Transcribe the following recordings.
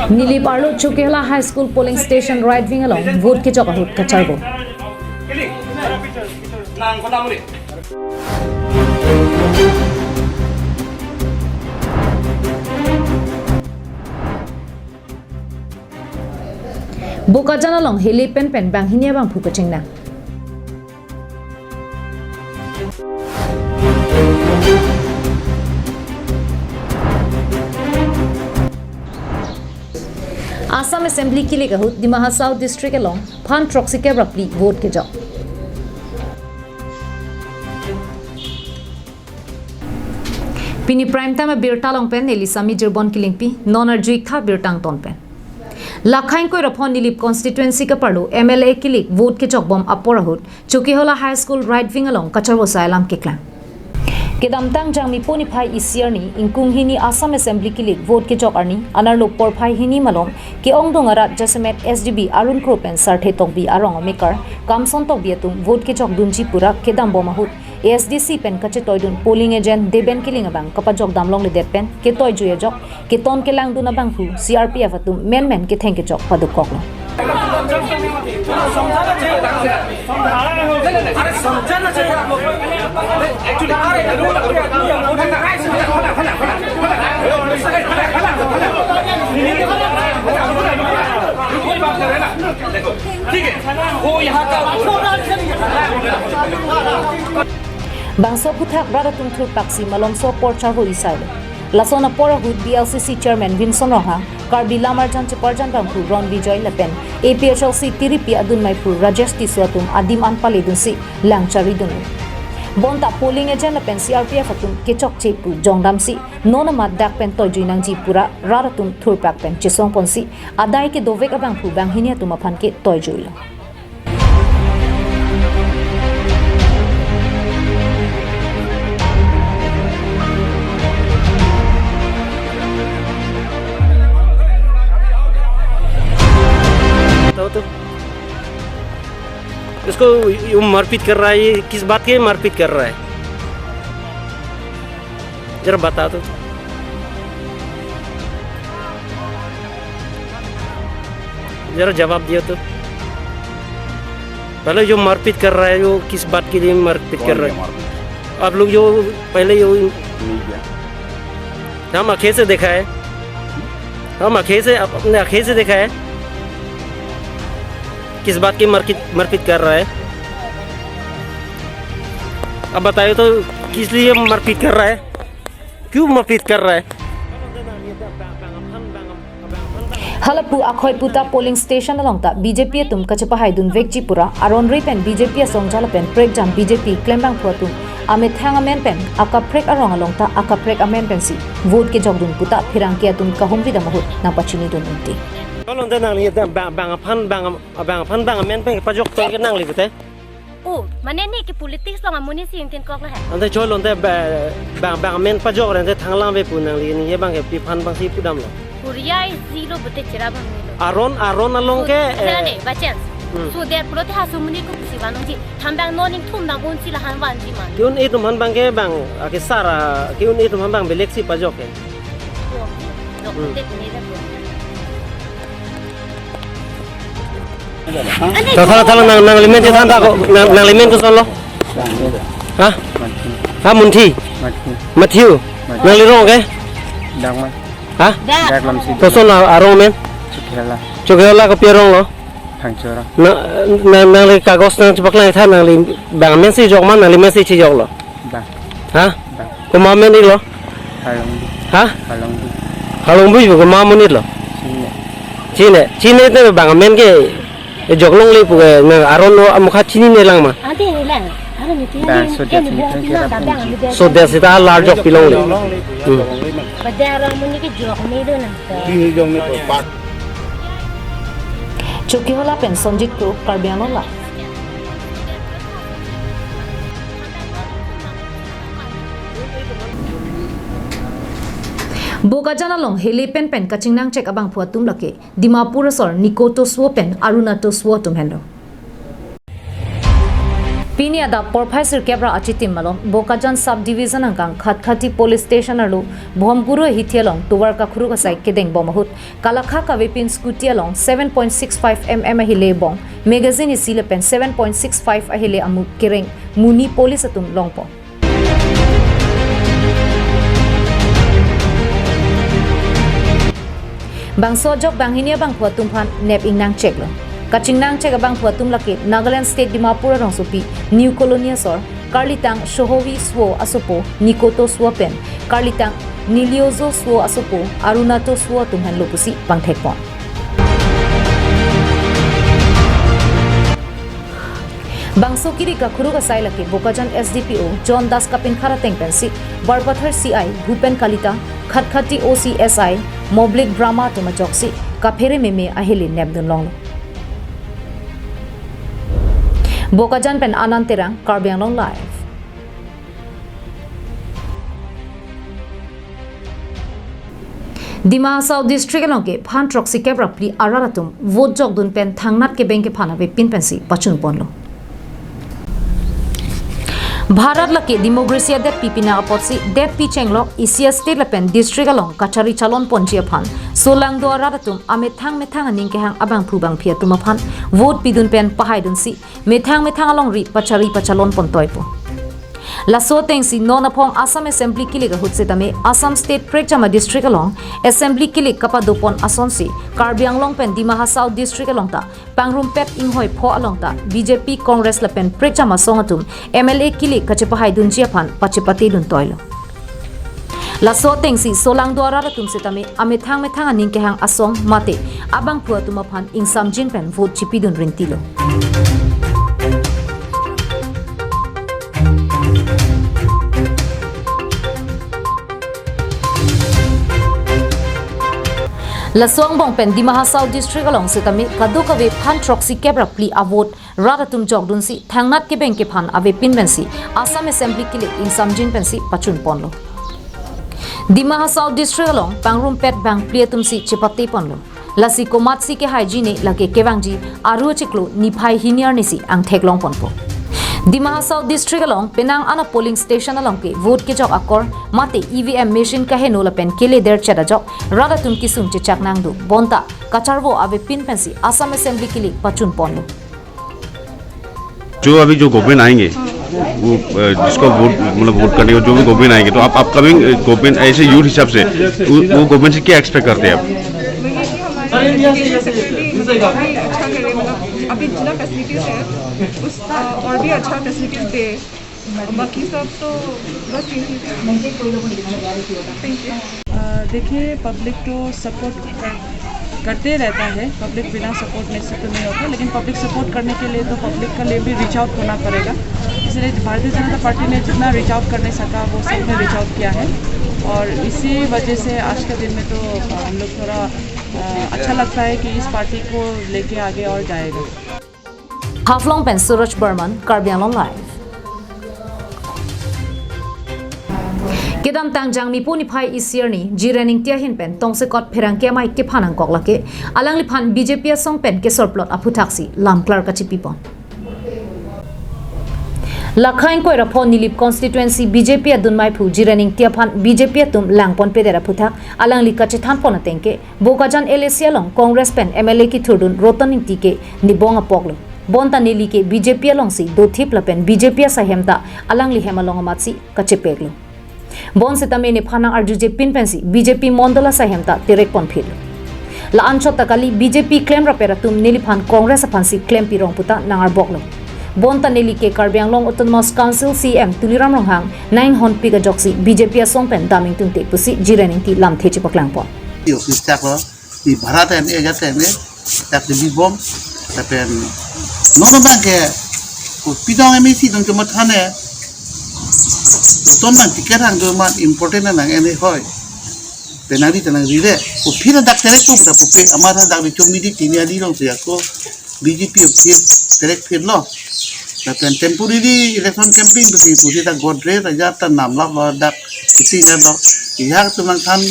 Nili Parlo Chukela High School polling station right wing along vote ke chok ahut kachargo. Bokajan along hele pen bang hinia bang phukaching na. Assam Assembly के लिए कहूँ दिमाहा south district along फान ट्रॉक्सी के रपली vote के जाओ पिनी prime time में बिरटा लोंग pen एलिसामी जर्बन की लिंक पी नॉन अर्जुइक था बिरटांग टोन पेन लाखाइन को रफोन निलिप कॉन्स्टिट्यूएंसी का पढ़ो MLA के लिए वोट के चौक बम अपोरा होट चुकी होला high school right wing along कचर वो सायलाम के clam Kedamtang jang mi poni phai isier ni ingkung hini Assam Assembly ki lik vote ke chok arni anar lok por phai hini malom ki ongdong arat jasemet SDB Arun Kropen sarthe tok bi arong mekar kamson tok bi atum vote ke chok dunji pura kedam bo mahut ASDC pen kache toydun polling agent deben kiling abang kapa jok damlong le depen ke toy juye jok ke ton ke lang dun abang hu CRPF atum men ke thank ke chok paduk koklo Bangso puthak radatum thur paksi malomso porcha hori saile lasona pora hud BLCC chairman Vinson Roha Karbi Lamarjan Chiparjan Bangku Ron Bijoy Lepen APHLC Tiripi Adun Maipur Rajesh Tiswatum Adim Anpale Dunsi Langchari Dunu Bonta polling agent Lepen CRPF atum kechok chepu jongdamsi nona madak pen toy nangji pura radatum thur pak pen chisong ponsi adai ke dovek abang pu bang hinia tumapan ke toy joilo तो इसको मारपीट कर रहा है ये किस बात के मारपीट कर रहा है जरा बता दो जरा जवाब दिया तो पहले जो मारपीट कर रहा है वो किस बात के लिए मारपीट कर रहा है आप लोग जो पहले जो हम आंखें से देखा है हम आंखें से अपने आंखें से देखा है किस बात की मारपीट कर रहा है अब बताइए तो किस लिए मारपीट कर रहा है क्यों मारपीट कर रहा है Halapu akhoi puta polling station alongta BJP tum kachapa haidun vekjipura aron repen BJP songjala pen prek jam BJP klembang phuatum ame thanga men pen akaprek arong alongta akaprek amen pen si vote ke jogdun puta phirang ke tum kahumri da mahut na pachini dun unti kalau anda nang lihat bang men pen pajok to ke nang lihat oh mana ni ke politik so ngamuni si intin kok lah anda chol anda bang men pajok anda thanglang ve punang li ni ye bang ke piphan bang si pudam lo Korea is zero bete cera bang aron along ke ne bachens so der prote ha sumuni ko si wanong ji thambang noning thum dang un si la han wan ji man kyun itu man bang ke bang ke sara kyun itu man bang belek si pajok ke no bete ni da Kalau nang limen itu tanda kok nang limen itu solo, hah? Hah munti, Matthew, nang lirong ke? Hah? Toson arong men? Cukela ke pierong lo? Nang li kagos nang cepak lang itu nang li bang men si jok man nang limen si cijok lo? Hah? Kumam men itu lo? Hah? Halong bu juga kumam men itu lo? Cine itu bang men ke? Jok long li puke nang aron no amukha chini ne lang ma ade ni lang aron ni ti so dia sita lar jok pilong li badara muni ke jok ni do na Chuki hola pen Sonjit Group Karbiano la Bokajan along hele pen kaching nang check abang phuatum lake Dimapur sor Nikoto swo pen Aruna to swo tum hendo Pini ada Professor Kebra Achitim Malong Bokajan Subdivision angkang Khatkhati Police Station arlu Bhomguru hithialong tuwar ka khuru ka sai kedeng bomahut kalakha ka wepin scooty along 7.65 mm ahile bong magazine isile pen 7.65 ahile amu kireng muni police atum longpo bang sojok bang hinia bang phuatum phan nep ingnang cheklo Kachingnang chega bang phuatum laki Nagaland State Dimapur rong sopi New Colonia sor Karlitang Shohovi Swo asopo Nikoto Swapen Karlitang Niliozo Swo asopo Arunato Swo tumhan lopusi pangthekpon Bangso kiri ka khuru ka sai laki Bokajan SDPO John Das Kapin khara tengpensi Barpathar CI Bhupen Kalita Khatkhati OCSI Moblik Drama tuma joksi kaphere meme ahili nebdun long Bokajan pen Ananterang Karbiang Long Live Dima South District alongke phan troxy kebra pli araratum vote jog dun pen thangnat ke bank ke phana be pin pensi pachun ponlo Bharat lake democracy det pipina apotsi det pichenglo Asia state lapen district along kachari chalon ponjia phan solang do araratum ame thang aning ke hang abang phubang phia tuma phan vote pidun pen pahai dun si methang along ri pachari pachalon pontoipo Laso tengsi non apong Assam Assembly kilik hutsitame Assam State Prekchama District along Assembly kilik kapadopon asonsi Karbiang Long pen Dimaha South District along ta Pangrum Pet Inghoi pho along ta BJP Congress la pen Prekchama songatum MLA kilik kachepahai dunjia phan pachepati dun toilo Laso tengsi solang dwara ratum sitame amethang aning ke hang asong mate abang phua tuma phan ingsam jin pen vote chipidun rintilo Lasong bong pen Dimaha South District along sitami kaduka ve phan troxy kebra pli avot radatum jogdun si thangnat ke bank ke phan ave pin bensi Assam Assembly kilik insamjin pensi pachun ponlo Dimaha South District along Pangrum Pet Bank pliatum si chipati ponlo lasi komatsi ke hygiene lage kewangji aru chiklo niphai hiniar nisi ang theklong ponpo Dimaha South District along Penang ana polling station along ke vote ke jok akor mate EVM machine ka henola pen kele der chada jok radatum kisum che chaknang du bonta kacharwo ave pin pensi Assam Assembly kilik pachun ponlo जो अभी जो government आएंगे वो जिसको vote मतलब vote करने को जो भी गवर्नमेंट आएंगे तो आप अपकमिंग गवर्नमेंट ऐसे यूथ हिसाब से वो गवर्नमेंट से क्या एक्सपेक्ट करते हैं आप अभी जितना फैसिलिटीज है उस और भी अच्छा फैसिलिटीज दे बाकी सब तो बस देखिए पब्लिक तो सपोर्ट करते रहता है पब्लिक बिना सपोर्ट नहीं से तो नहीं होता लेकिन पब्लिक सपोर्ट करने के लिए तो पब्लिक का लिए भी रीच आउट होना पड़ेगा इसलिए भारतीय जनता पार्टी ने जितना रीच आउट कर नहीं सका वो सब ने रीच आउट किया है और इसी वजह से आज के दिन में तो हम लोग थोड़ा अच्छा लगता है कि इस पार्टी को लेके आगे और जाएगा Haflong pen Suraj Burman Karbiang Long Live Kedam tang jang mi puni phai isir ni jirening tia hin pen tong se kot pherang ke mai ke phanang kok lake alang li phan BJP song pen ke sorplot aputhaksi lam klar ka chipipon Lakhain ko rapon nilip constituency BJP adunmai phu jirening tia phan BJP tum langpon pe dera phuthak alang li ka chethan pon atengke Bokajan LAC long Congress pen MLA ki thurdun rotaning ti ke nibonga poklo bonta neli ke BJP long si do thip la pen BJP sahemta alang li hemalong amatsi ka chepeklo Bon setame ne phana arjuje pin pensi BJP mondala sahemta terek pon phil la ancho takali BJP claim raperatum neli phan Congress phansi claim pirong puta nangar boklo bonta neli ke Karbiang Long Autonomous Council CM Tuliram Ronghang 9 hon piga joksi BJP song pen daming tunte pusi jirening ti lam thechi paklang pon yo pistak lo di barat en e jate ne tak di bom tapen nono banke ko pidong emisi dong kemat hane ton nang tiket hang do man important nang ene hoy penari tanang ride ko phira dak terek ko ta pope amara dak ni chomni di tini ali long sia ko BJP terek phir lo tapen temporary election campaign pusi ta godre raja ta namla lo dak pusi na lo ihak tumang than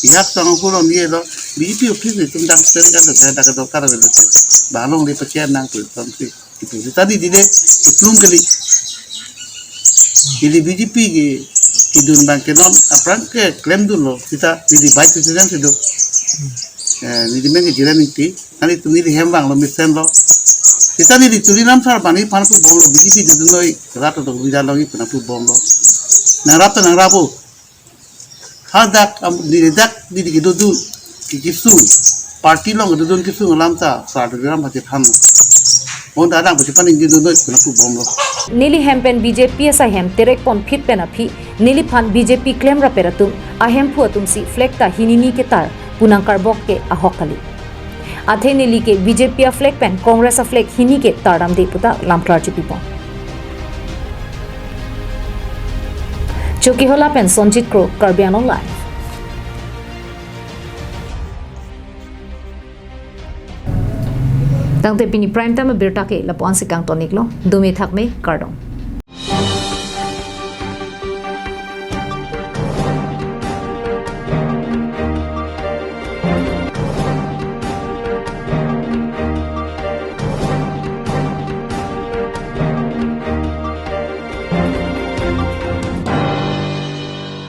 ihak tang ko lo ni lo BJP phir ni tum dak terek ka dak do kar le balong le pachen nang tu tom si itu tadi di de plum kali Ini BJP ki dun bang kenon apran ke klaim dun lo kita di vice president itu ni mengi jiran itu ani tu ni hembang lo misen lo kita ni di tulinam sar bani pan pu bom lo BJP dun lo rato to bidan lo ipna pu bom lo nang rapo hadak di dak di kidu ki kisu party lo dun kisu ngalam ta sar gram bati tham on da dang bati pan ni dun lo ipna pu bom lo Nili hempen BJP sa hem terek pon fit pen aphi nili phan BJP claim ra peratum ahem phu atum si flag ta hinini ke tar punang karbok ke ahokali athe nili ke BJP a flag pen Congress a flag hini ke taram de puta lamklar chi pipo choki hola pen Sonjit Kro Karbian Online tangte pini prime time birta ke lapon se kang tonik lo dumi thak me kardong